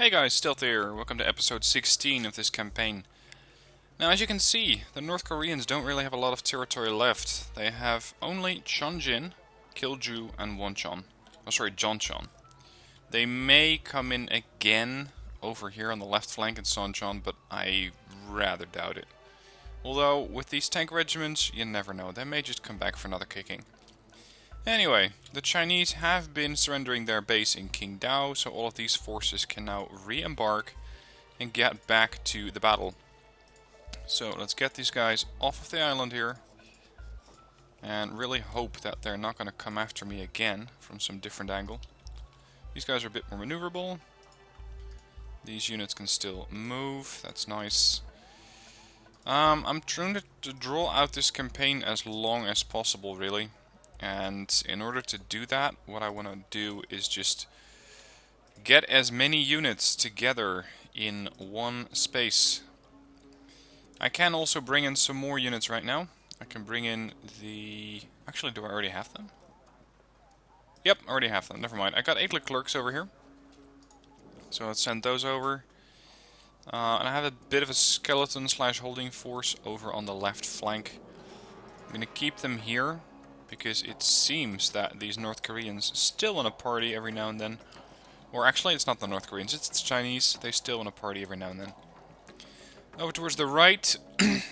Hey guys, Stealth here. Welcome to episode 16 of this campaign. Now, as you can see, the North Koreans don't really have a lot of territory left. They have only Cheonjin, Kilju, and Wonchon. Oh, sorry, Jeoncheon. They may come in again over here on the left flank in Soncheon, but I rather doubt it. Although, with these tank regiments, you never know. They may just come back for another kicking. Anyway, the Chinese have been surrendering their base in Qingdao, so all of these forces can now re-embark and get back to the battle. So let's get these guys off of the island here and really hope that they're not going to come after me again from some different angle. These guys are a bit more maneuverable. These units can still move, that's nice. I'm trying to draw out this campaign as long as possible, really. And in order to do that, what I want to do is just get as many units together in one space. I can also bring in some more units right now. I can bring in the... Actually, do I already have them? Yep, I already have them. Never mind. I got 8 clerks over here. So let's send those over. And I have a bit of a skeleton / holding force over on the left flank. I'm going to keep them here, because it seems that these North Koreans still want to party every now and then. Or actually, it's not the North Koreans, it's the Chinese. They still want to party every now and then. Over towards the right,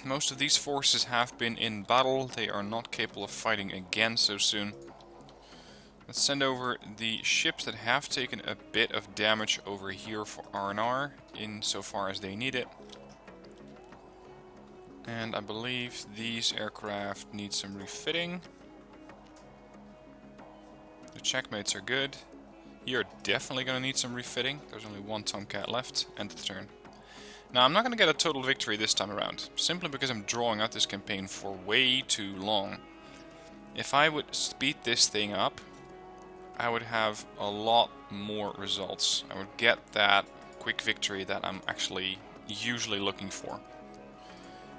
most of these forces have been in battle. They are not capable of fighting again so soon. Let's send over the ships that have taken a bit of damage over here for R&R, insofar as they need it. And I believe these aircraft need some refitting. The checkmates are good. You're definitely going to need some refitting. There's only one Tomcat left. End of the turn. Now, I'm not going to get a total victory this time around, simply because I'm drawing out this campaign for way too long. If I would speed this thing up, I would have a lot more results. I would get that quick victory that I'm actually usually looking for.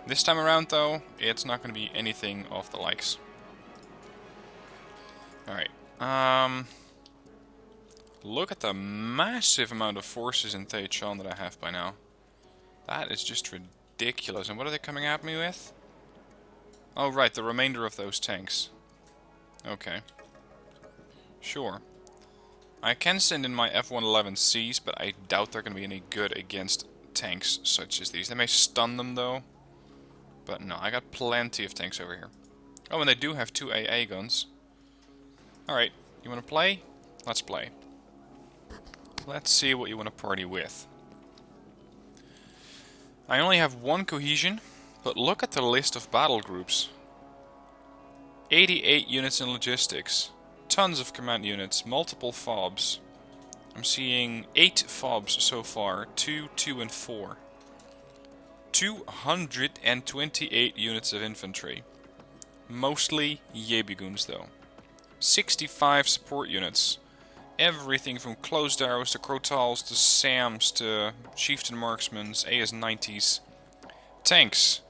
This time around, though, it's not going to be anything of the likes. Alright. Look at the massive amount of forces in Taichan that I have by now. That is just ridiculous. And what are they coming at me with? Oh, right, the remainder of those tanks. Okay. Sure. I can send in my F-111Cs, but I doubt they're going to be any good against tanks such as these. They may stun them, though. But no, I got plenty of tanks over here. Oh, and they do have 2 AA guns. Alright, you want to play? Let's play. Let's see what you want to party with. I only have 1 cohesion, but look at the list of battle groups. 88 units in logistics, tons of command units, multiple FOBs. I'm seeing 8 FOBs so far, 2, 2 and 4. 228 units of infantry. Mostly Yebigoons though. 65 support units. Everything from closed arrows to Crotals to SAMs to Chieftain Marksmans, AS-90s. Tanks.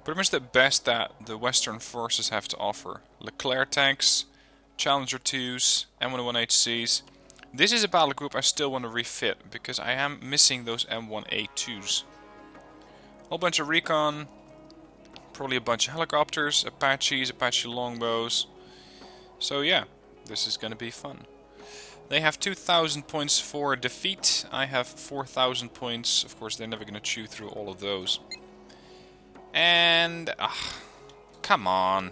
Pretty much the best that the Western forces have to offer. Leclerc tanks, Challenger 2s, M101HCs. This is a battle group I still want to refit, because I am missing those M1A2s. Whole bunch of recon, probably a bunch of helicopters, Apaches, Apache longbows. So yeah, this is going to be fun. They have 2,000 points for defeat. I have 4,000 points. Of course, they're never going to chew through all of those. And... come on.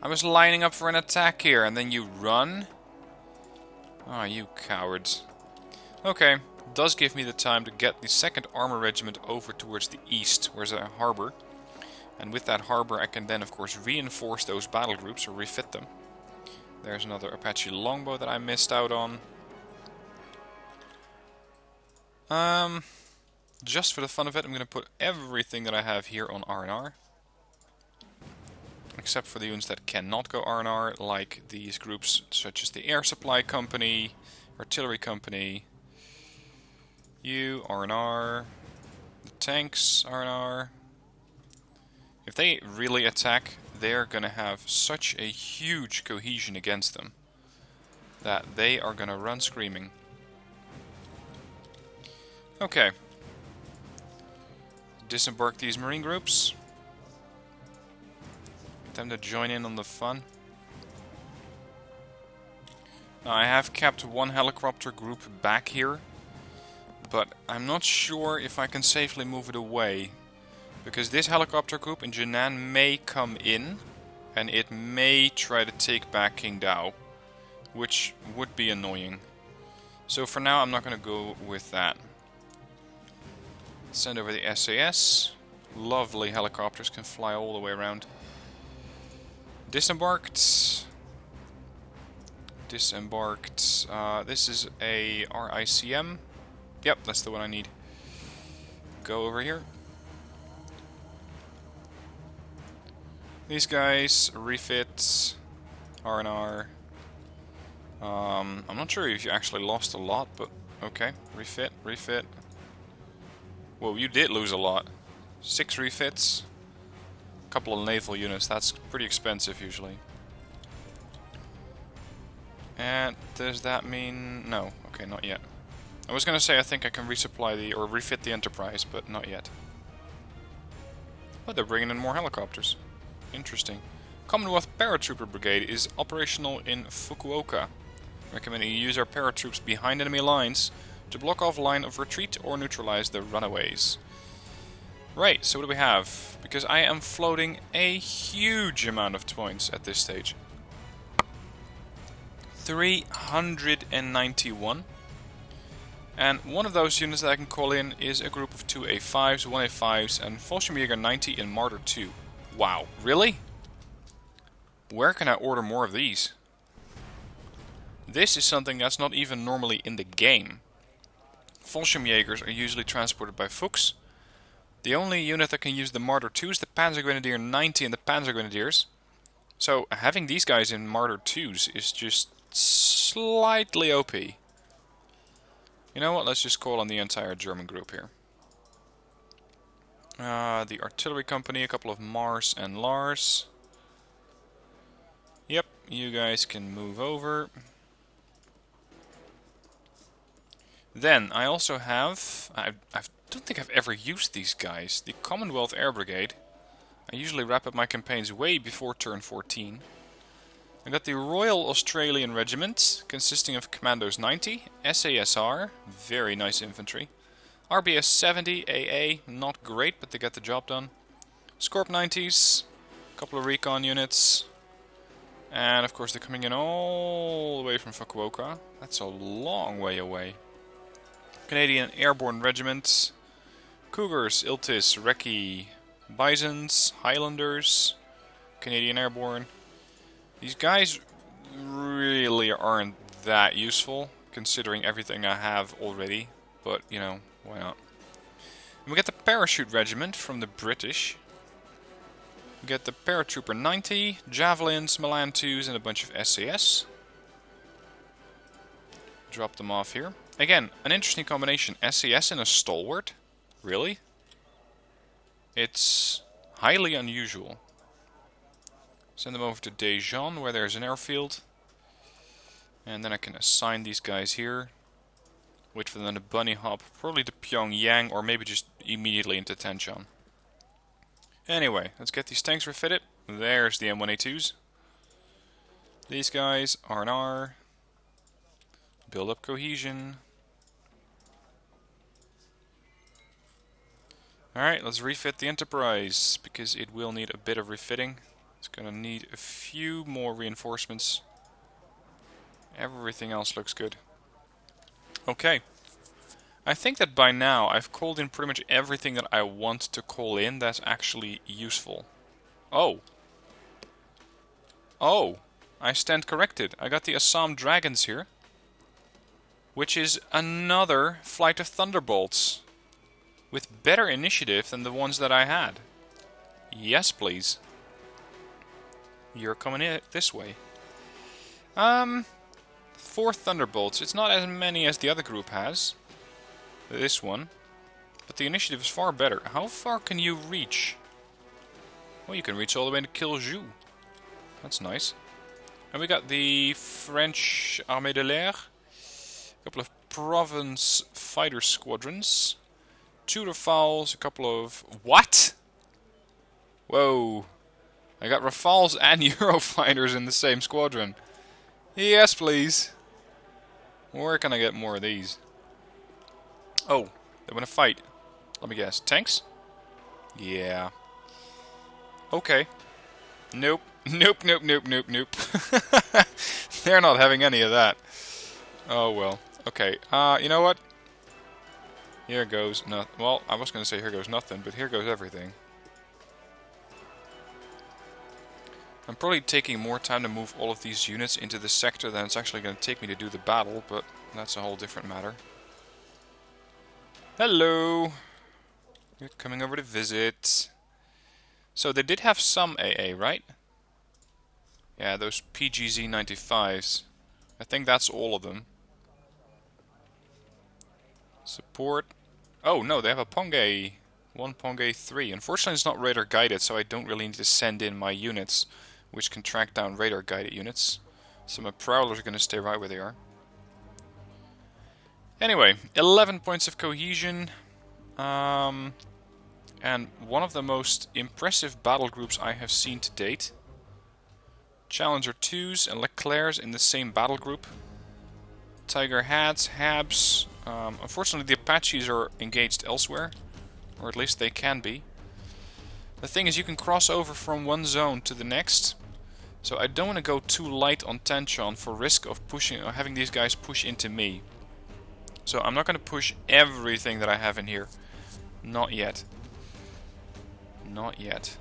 I was lining up for an attack here, and then you run? Oh, you cowards. Okay, does give me the time to get the 2nd Armor Regiment over towards the east, where's a harbor. And with that harbor, I can then, of course, reinforce those battle groups, or refit them. There's another Apache longbow that I missed out on. Just for the fun of it, I'm going to put everything that I have here on R&R. Except for the units that cannot go R&R, like these groups such as the Air Supply Company, Artillery Company, you, R&R, the tanks, R&R. If they really attack, they're going to have such a huge cohesion against them that they are going to run screaming. Okay. Disembark these marine groups. Get them to join in on the fun. Now, I have kept one helicopter group back here, but I'm not sure if I can safely move it away, because this helicopter group in Jinan may come in, and it may try to take back Qingdao, which would be annoying. So for now, I'm not going to go with that. Send over the SAS. Lovely helicopters, can fly all the way around. Disembarked. Disembarked. This is a RICM. Yep, that's the one I need. Go over here. These guys, refit, R&R. I'm not sure if you actually lost a lot, but okay. Refit, refit. Whoa, you did lose a lot. 6 refits. A couple of naval units, that's pretty expensive usually. And does that mean... no, okay, not yet. I was gonna say I think I can resupply the... or refit the Enterprise, but not yet. Oh, they're bringing in more helicopters. Interesting. Commonwealth Paratrooper Brigade is operational in Fukuoka. Recommending you use our paratroops behind enemy lines to block off line of retreat or neutralize the runaways. Right, so what do we have? Because I am floating a huge amount of points at this stage. 391. And one of those units that I can call in is a group of 2 A5s, 1 A5s, and Fallschirmjäger 90 in Marder 2. Wow, really? Where can I order more of these? This is something that's not even normally in the game. Fallschirmjägers are usually transported by Fuchs. The only unit that can use the Marder 2 is the Panzergrenadier 90 and the Panzergrenadiers. So having these guys in Marder 2s is just slightly OP. You know what, let's just call on the entire German group here. The artillery company, a couple of Mars and Lars. Yep, you guys can move over. Then I also have, I don't think I've ever used these guys, the Commonwealth Air Brigade. I usually wrap up my campaigns way before turn 14. I got the Royal Australian Regiment, consisting of Commandos 90, SASR, very nice infantry, RBS 70, AA, not great, but they get the job done, Scorp 90s, a couple of recon units, and of course they're coming in all the way from Fukuoka. That's a long way away. Canadian Airborne Regiment, Cougars, Iltis, Recce, Bisons, Highlanders, Canadian Airborne. These guys really aren't that useful, considering everything I have already, but, you know, why not? And we get the Parachute Regiment from the British. We get the Paratrooper 90, Javelins, Milan 2s, and a bunch of SAS. Drop them off here. Again, an interesting combination. SAS and a Stalwart? Really? It's highly unusual. Send them over to Daejeon, where there's an airfield. And then I can assign these guys here. Wait for them to bunny hop, probably to Pyongyang, or maybe just immediately into Tanchon. Anyway, let's get these tanks refitted. There's the M1A2s. These guys, R&R. Build up cohesion. Alright, let's refit the Enterprise, because it will need a bit of refitting. It's gonna need a few more reinforcements. Everything else looks good. Okay. I think that by now I've called in pretty much everything that I want to call in that's actually useful. Oh. Oh. I stand corrected. I got the Assam Dragons here. Which is another flight of Thunderbolts. With better initiative than the ones that I had. Yes, please. You're coming in this way. 4 Thunderbolts. It's not as many as the other group has. This one. But the initiative is far better. How far can you reach? Well, you can reach all the way to Kiljou. That's nice. And we got the French Armée de l'Air. A couple of Province fighter squadrons. 2 Rafales, a couple of... What? Whoa. I got Rafales and Eurofighters in the same squadron. Yes, please. Where can I get more of these? Oh, they want to fight. Let me guess. Tanks? Yeah. Okay. Nope. Nope, nope, nope, nope, nope. They're not having any of that. Oh, well. Okay. You know what? Here goes nothing. Well, I was going to say here goes nothing, but here goes everything. I'm probably taking more time to move all of these units into this sector than it's actually going to take me to do the battle, but that's a whole different matter. Hello! You're coming over to visit. So they did have some AA, right? Yeah, those PGZ-95s. I think that's all of them. Support. Oh no, they have a Pongay. One Pongay 3. Unfortunately it's not radar guided, so I don't really need to send in my units, which can track down radar guided units. So my Prowlers are going to stay right where they are. Anyway, 11 points of cohesion. And one of the most impressive battle groups I have seen to date. Challenger 2s and Leclercs in the same battle group. Tiger Hats, Habs. Unfortunately the Apaches are engaged elsewhere. Or at least they can be. The thing is, you can cross over from one zone to the next. So I don't want to go too light on Tenchon for risk of pushing or having these guys push into me. So I'm not going to push everything that I have in here. Not yet. Not yet.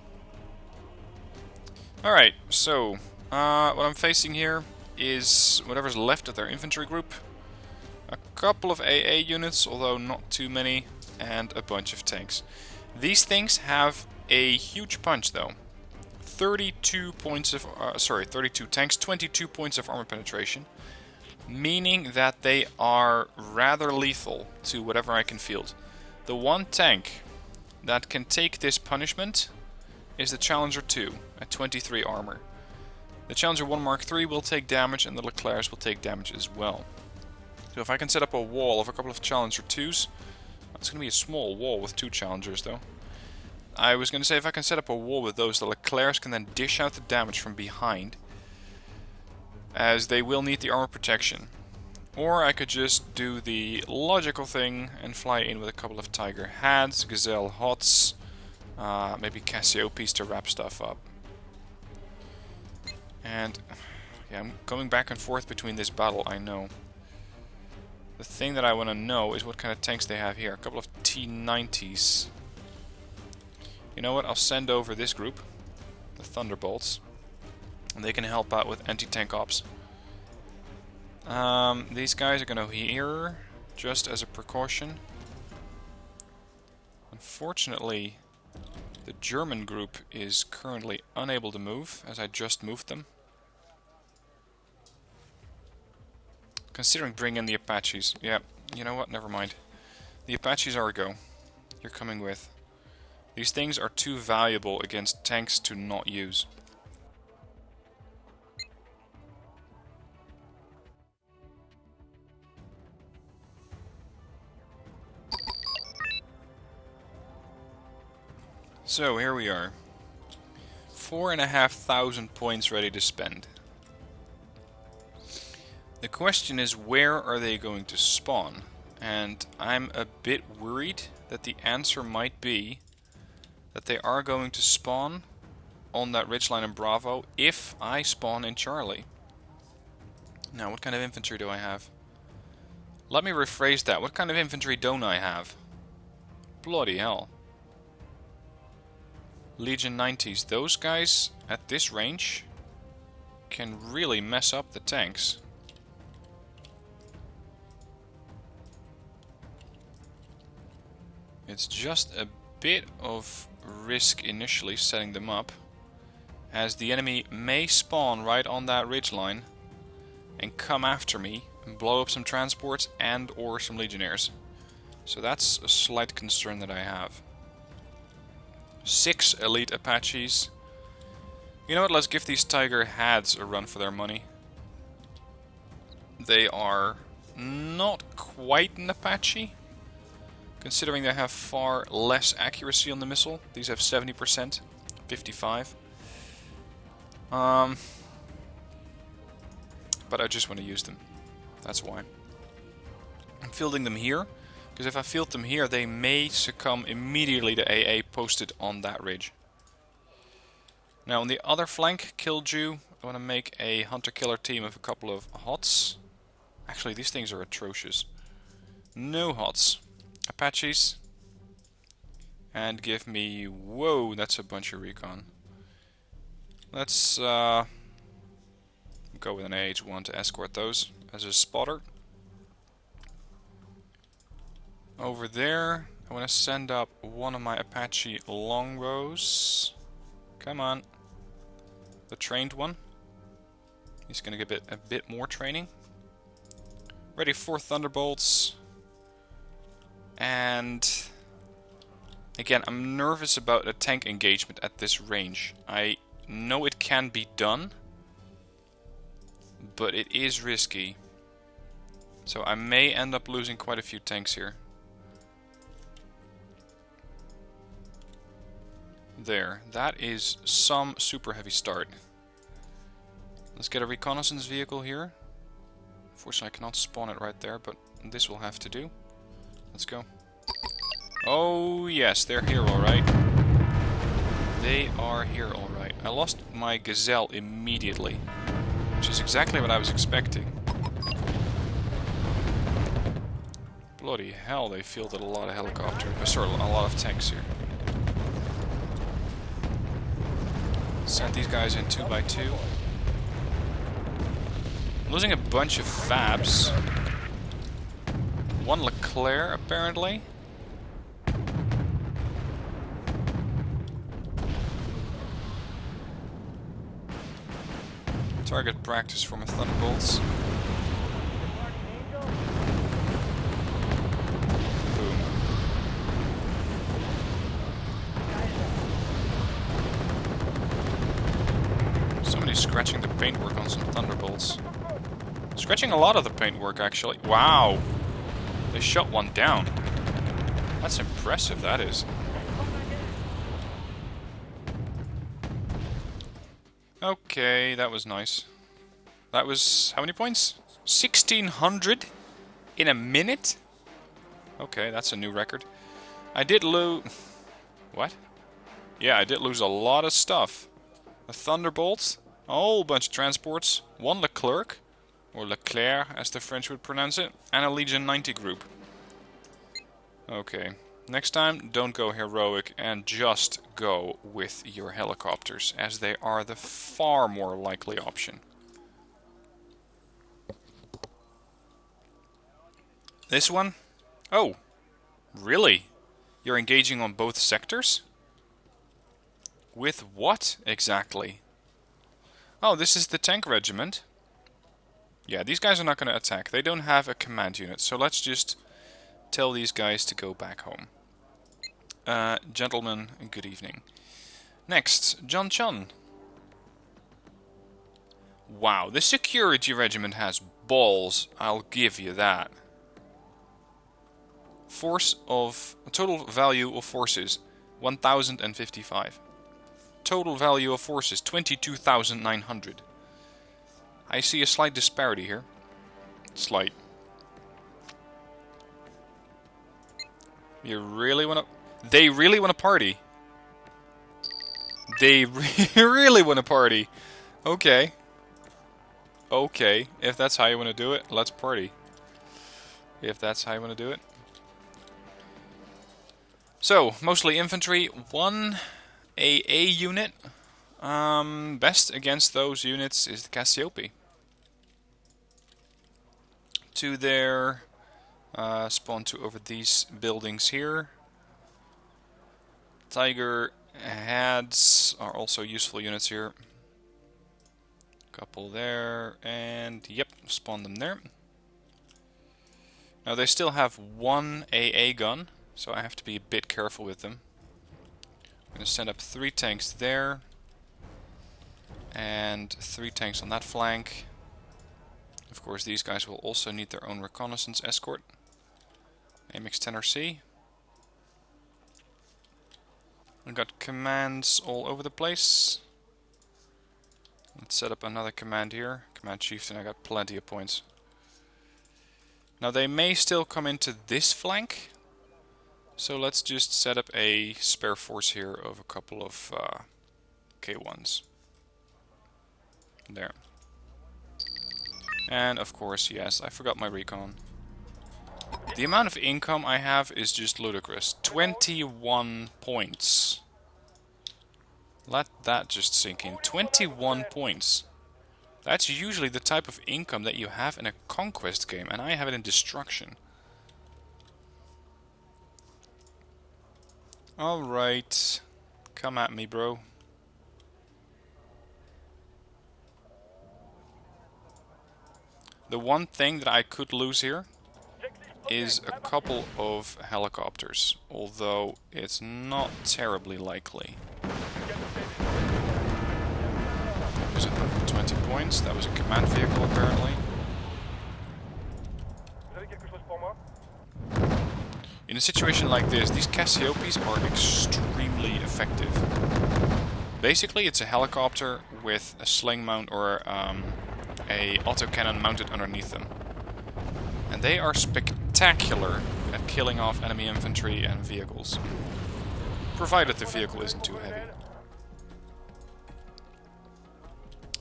Alright, so what I'm facing here is whatever's left of their infantry group. A couple of AA units, although not too many. And a bunch of tanks. These things have a huge punch though. 32 points of 32 tanks, 22 points of armor penetration, meaning that they are rather lethal to whatever I can field. The one tank that can take this punishment is the Challenger 2 at 23 armor. The Challenger 1 Mark III will take damage and the Leclercs will take damage as well. So if I can set up a wall of a couple of Challenger 2s, it's going to be a small wall with 2 Challengers though. I was going to say if I can set up a wall with those, the Leclercs can then dish out the damage from behind, as they will need the armor protection. Or I could just do the logical thing and fly in with a couple of Tiger Hats, Gazelle Hots, maybe Cassiopes to wrap stuff up. And yeah, I'm going back and forth between this battle, I know. The thing that I want to know is what kind of tanks they have here. A couple of T-90s. You know what? I'll send over this group, the Thunderbolts, and they can help out with anti-tank ops. These guys are going to here, just as a precaution. Unfortunately, the German group is currently unable to move, as I just moved them. Considering bringing in the Apaches. Yeah, you know what? Never mind. The Apaches are a go. You're coming with. These things are too valuable against tanks to not use. So here we are. 4,500 points ready to spend. The question is, where are they going to spawn? And I'm a bit worried that the answer might be that they are going to spawn on that ridgeline in Bravo if I spawn in Charlie. Now, what kind of infantry do I have? Let me rephrase that. What kind of infantry don't I have? Bloody hell. Legion 90s. Those guys at this range can really mess up the tanks. It's just a bit of risk initially setting them up, as the enemy may spawn right on that ridgeline and come after me and blow up some transports and or some legionnaires. So that's a slight concern that I have. 6 elite Apaches. You know what, let's give these Tiger Hads a run for their money. They are not quite an Apache, Considering they have far less accuracy on the missile. These have 70%, 55. But I just want to use them. That's why. I'm fielding them here, because if I field them here, they may succumb immediately to AA posted on that ridge. Now on the other flank, Killdew, I want to make a hunter-killer team of a couple of HOTS. Actually, these things are atrocious. No HOTS. Apaches. And give me... Whoa, that's a bunch of recon. Let's go with an AH-1 to escort those as a spotter. Over there, I want to send up one of my Apache longbows. Come on. The trained one. He's going to get a bit more training. Ready for Thunderbolts. And again, I'm nervous about a tank engagement at this range. I know it can be done, but it is risky. So I may end up losing quite a few tanks here. There, that is some super heavy start. Let's get a reconnaissance vehicle here. Unfortunately, I cannot spawn it right there, but this will have to do. Let's go. Oh yes, they're here alright. They are here alright. I lost my Gazelle immediately, which is exactly what I was expecting. Bloody hell, they fielded a lot of helicopters. Sorry, a lot of tanks here. Sent these guys in 2x2. Losing a bunch of Fabs. One Leclerc, apparently. Target practice for my Thunderbolts. Boom. Somebody's scratching the paintwork on some Thunderbolts. Scratching a lot of the paintwork, actually. Wow! They shot one down. That's impressive, that is. Okay, that was nice. That was... how many points? 1600 in a minute? Okay, that's a new record. I did lose... What? Yeah, I did lose a lot of stuff. A Thunderbolt, a whole bunch of transports, one Leclerc, or Leclerc as the French would pronounce it, and a Legion 90 group. Okay, next time don't go heroic and just go with your helicopters, as they are the far more likely option. This one? Oh, really? You're engaging on both sectors? With what exactly? Oh, this is the tank regiment. Yeah, these guys are not going to attack. They don't have a command unit, so let's just tell these guys to go back home. Gentlemen, good evening. Next, John Chun. Wow, the security regiment has balls, I'll give you that. Force of... total value of forces, 1,055. Total value of forces, 22,900. I see a slight disparity here. Slight. You really wanna... They really wanna party. They really wanna party. Okay. Okay, if that's how you wanna do it, let's party. If that's how you wanna do it. So, mostly infantry, one AA unit. Best against those units is the Cassiope. Two there. Spawn two over these buildings here. Tiger heads are also useful units here. Couple there, and yep, spawn them there. Now they still have one AA gun, so I have to be a bit careful with them. I'm going to send up 3 tanks there. And 3 tanks on that flank. Of course, these guys will also need their own reconnaissance escort. AMX-10RC. I got commands all over the place. Let's set up another command here. Command Chieftain, I got plenty of points. Now they may still come into this flank. So let's just set up a spare force here of a couple of K1s. There. And of course, yes, I forgot my recon. The amount of income I have is just ludicrous. 21 points. Let that just sink in. 21 points. That's usually the type of income that you have in a conquest game, and I have it in destruction. Alright. Come at me, bro. The one thing that I could lose here is a couple of helicopters, although it's not terribly likely. That was 120 points. That was a command vehicle, apparently. In a situation like this, these Cassiopes are extremely effective. Basically, it's a helicopter with a sling mount or a autocannon mounted underneath them. And they are spectacular at killing off enemy infantry and vehicles. Provided the vehicle isn't too heavy.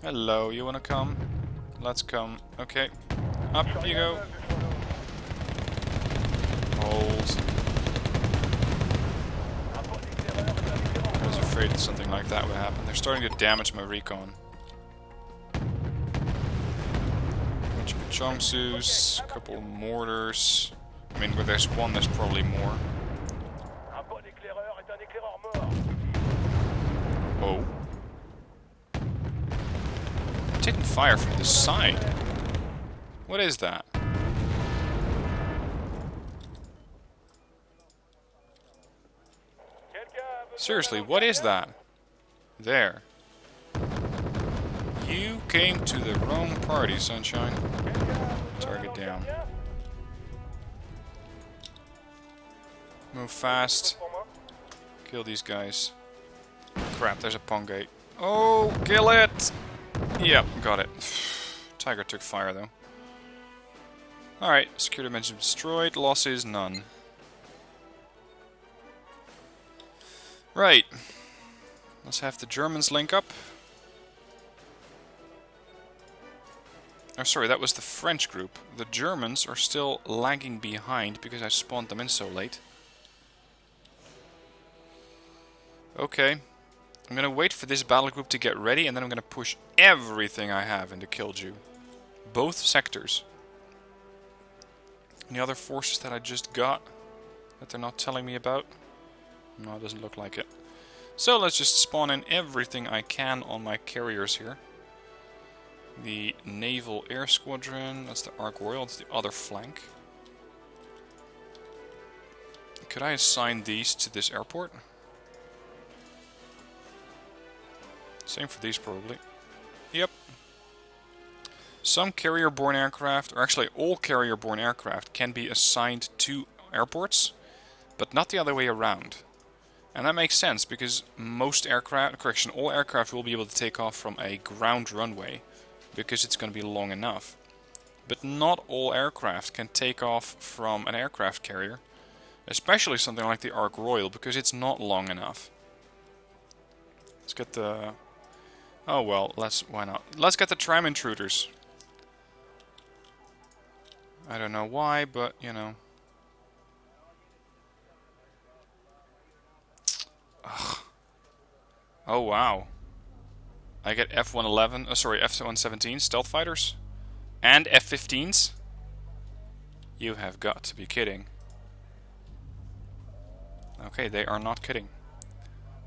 Hello, you wanna come? Let's come. Okay. Up you go. Hold. I was afraid that something like that would happen. They're starting to damage my recon. Bunch of Chongsus, a couple of mortars. I mean, where there's one, there's probably more. Oh. It didn't fire from the side. What is that? Seriously, what is that? There. You came to the wrong party, sunshine. Target down. Move fast. Kill these guys. Crap, there's a pong gate. Oh, kill it! Yep, got it. Tiger took fire, though. Alright, security dimension destroyed. Losses, none. Right. Let's have the Germans link up. Oh, sorry, that was the French group. The Germans are still lagging behind because I spawned them in so late. Okay. I'm gonna wait for this battle group to get ready, and then I'm gonna push everything I have into Killju. Both sectors. Any other forces that I just got that they're not telling me about? No, it doesn't look like it. So let's just spawn in everything I can on my carriers here. The Naval Air Squadron, that's the Ark Royal, that's the other flank. Could I assign these to this airport? Same for these, probably. Yep. Some carrier-borne aircraft, or actually all carrier-borne aircraft, can be assigned to airports, but not the other way around. And that makes sense, because most aircraft, all aircraft will be able to take off from a ground runway, because it's going to be long enough. But not all aircraft can take off from an aircraft carrier, especially something like the Ark Royal, because it's not long enough. Let's get the... Oh well, why not? Let's get the tram intruders. I don't know why, but, you know. Ugh. Oh wow. I get F-111, F-117 stealth fighters? And F-15s? You have got to be kidding. Okay, they are not kidding.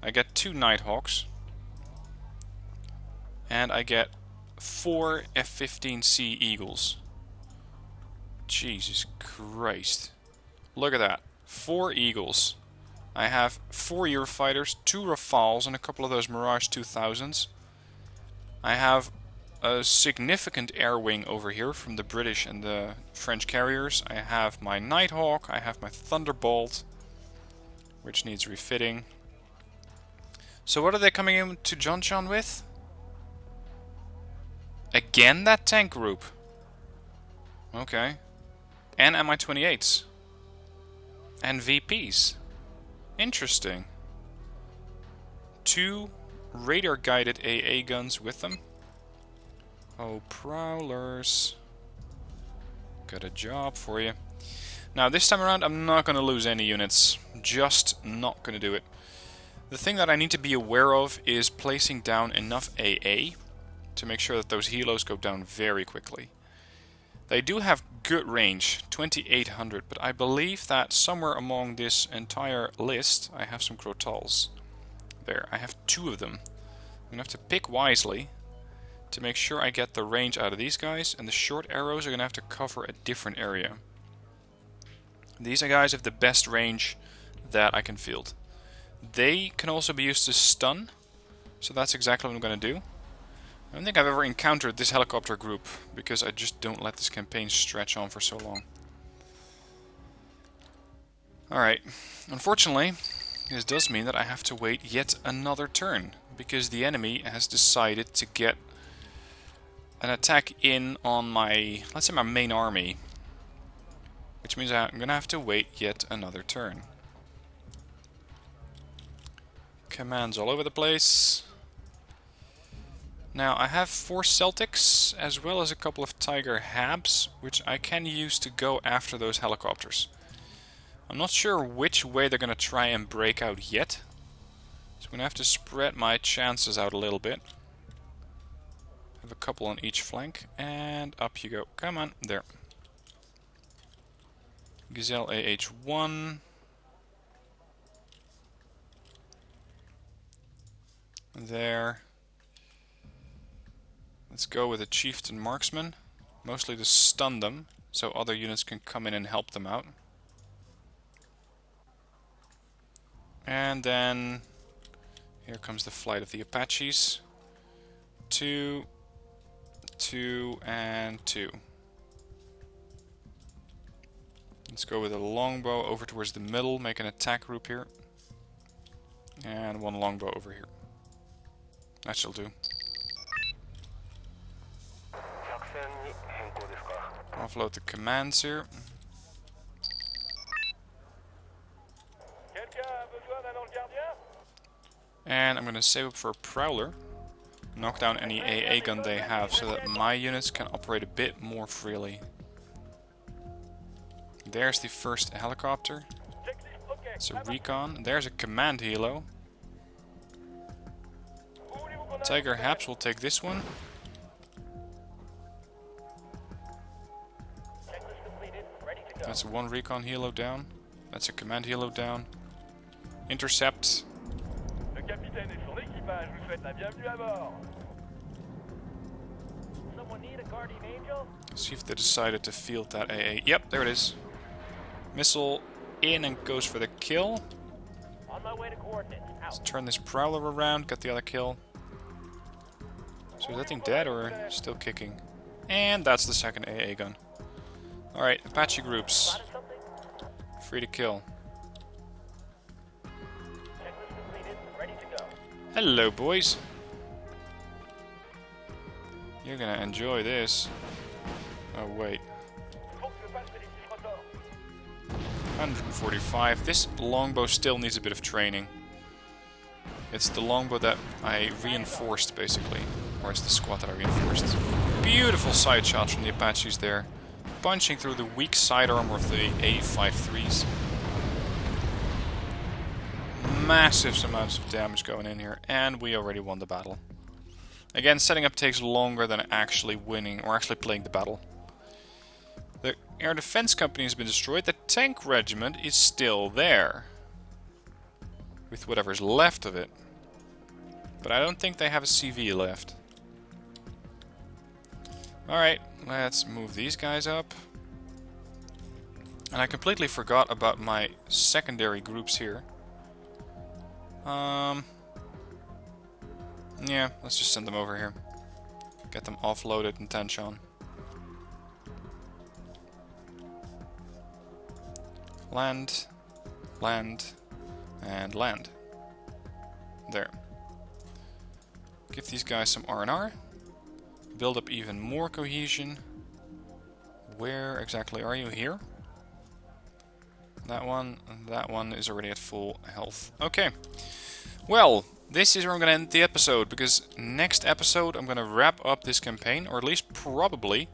I get 2 Nighthawks. And I get 4 F-15C Eagles. Jesus Christ. Look at that. 4 Eagles. I have 4 Eurofighters, 2 Rafales, and a couple of those Mirage 2000s. I have a significant air wing over here from the British and the French carriers. I have my Nighthawk, I have my Thunderbolt, which needs refitting. So what are they coming in to Jonchan with? Again that tank group. Okay. And Mi-28s. And VPs. Interesting. 2 radar-guided AA guns with them. Oh, prowlers. Got a job for you. Now, this time around, I'm not going to lose any units. Just not going to do it. The thing that I need to be aware of is placing down enough AA to make sure that those helos go down very quickly. They do have good range, 2800, but I believe that somewhere among this entire list I have some Crotals. There, I have 2 of them. I'm going to have to pick wisely to make sure I get the range out of these guys, and the short arrows are going to have to cover a different area. These guys have the best range that I can field. They can also be used to stun, so that's exactly what I'm going to do. I don't think I've ever encountered this helicopter group, because I just don't let this campaign stretch on for so long. Alright, unfortunately, this does mean that I have to wait yet another turn, because the enemy has decided to get an attack in on my, let's say my main army. Which means I'm going to have to wait yet another turn. Commands all over the place. Now I have 4 Celtics as well as a couple of Tiger Habs, which I can use to go after those helicopters. I'm not sure which way they're going to try and break out yet. So I'm going to have to spread my chances out a little bit. Have a couple on each flank, and up you go. Come on, there. Gazelle AH1. There. Let's go with a Chieftain Marksman. Mostly to stun them, so other units can come in and help them out. And then here comes the flight of the Apaches. 2, 2, and 2. Let's go with a longbow over towards the middle, make an attack group here. And 1 longbow over here. That shall do. Offload the commands here. And I'm going to save up for a prowler. Knock down any AA gun they have so that my units can operate a bit more freely. There's the first helicopter. It's a recon. There's a command helo. Tiger Haps will take this one. That's 1 recon helo down. That's a command helo down. Intercept. See if they decided to field that AA. Yep, there it is. Missile in and goes for the kill. Let's turn this prowler around, get the other kill. So is that thing dead or still kicking? And that's the second AA gun. Alright, Apache groups. Free to kill. Hello, boys. You're gonna enjoy this. Oh, wait. 145. This longbow still needs a bit of training. It's the longbow that I reinforced, basically. Or it's the squad that I reinforced. Beautiful side shots from the Apaches there. Punching through the weak sidearm of the A53s. Massive amounts of damage going in here, and we already won the battle. Again, setting up takes longer than actually winning, or actually playing the battle. The air defense company has been destroyed, the tank regiment is still there. With whatever's left of it. But I don't think they have a CV left. Alright, let's move these guys up. And I completely forgot about my secondary groups here. Yeah, let's just send them over here. Get them offloaded in Tanshan. Land, land, and land. There. Give these guys some R&R. Build up even more cohesion. Where exactly are you? Here? That one is already at full health. Okay. Well, this is where I'm going to end the episode, because next episode I'm going to wrap up this campaign, or at least probably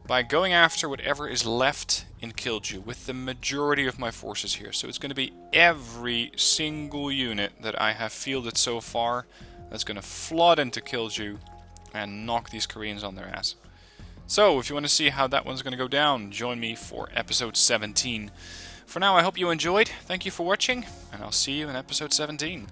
by going after whatever is left in Killju with the majority of my forces here. So it's going to be every single unit that I have fielded so far that's going to flood into Killju and knock these Koreans on their ass. So if you want to see how that one's going to go down, join me for episode 17. For now, I hope you enjoyed. Thank you for watching, and I'll see you in episode 17.